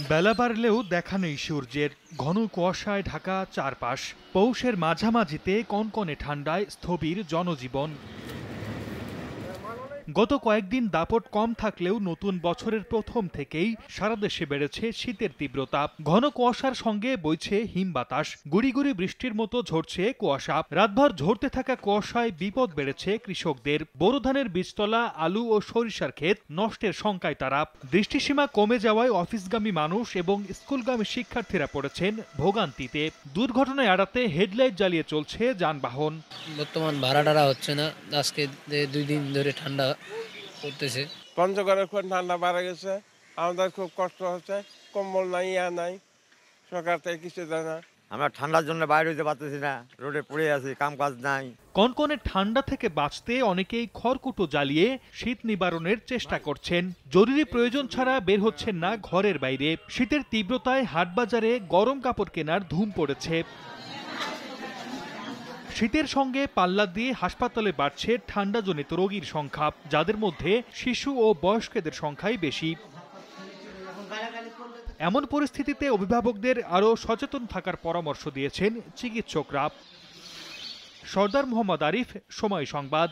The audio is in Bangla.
বেলা বাড়লেও দেখা নেই সূর্যের, ঘন কুয়াশায় ঢাকা চারপাশ। পৌষের মাঝামাঝিতে কনকনে ঠান্ডায় স্থবির জনজীবন। গত কয়েকদিন দাপট কম থাকলেও নতুন বছরের প্রথম থেকেই সারা দেশে বেড়েছে শীতের তীব্রতা। ঘন কুয়াশার সঙ্গে বইছে হিম বাতাস, গুড়ি গুড়ি বৃষ্টির মতো ঝরছে কুয়াশা। রাতভর ঝরতে থাকা কুয়াশায় বিপদ বেড়েছে কৃষকদের। বোরো ধানের বীজতলা, আলু ও সরিষার ক্ষেত নষ্টের শঙ্কায় তারা। দৃষ্টিসীমা কমে যাওয়ায় অফিসগামী মানুষ এবং স্কুলগামী শিক্ষার্থীরা পড়েছেন ভোগান্তিতে। দুর্ঘটনা এড়াতে হেডলাইট জ্বালিয়ে চলছে যানবাহন। বর্তমান ভাড়া হচ্ছে না, আজকে 2 দিন ধরে ঠান্ডা করতেছে। পঞ্চগড়ে খুব ঠান্ডা বাড়া গেছে, আমাদের খুব কষ্ট হচ্ছে, কম্বল নাই, নাই, সরকার থেকে কিছু দেয় না। আমরা ঠান্ডার জন্য বাইরে হইতে পারতেছি না, রোডে পড়ে আছি, কাম কাজ নাই। কনকনে ঠান্ডা থেকে বাঁচতে অনেকেই খড়কুটো জ্বালিয়ে শীত নিবারণের চেষ্টা করছেন। জরুরি প্রয়োজন ছাড়া বের হচ্ছেন না ঘরের বাইরে। শীতের তীব্রতায় হাটবাজারে গরম কাপড় কেনার ধুম পড়েছে। শীতের সঙ্গে পাল্লা দিয়ে হাসপাতালে বাড়ছে ঠান্ডাজনিত রোগীর সংখ্যা, যাদের মধ্যে শিশু ও বয়স্কদের সংখ্যাই বেশি। এমন পরিস্থিতিতে অভিভাবকদের আরও সচেতন থাকার পরামর্শ দিয়েছেন চিকিৎসকরা। সরদার মোহাম্মদ আরিফ, সময় সংবাদ।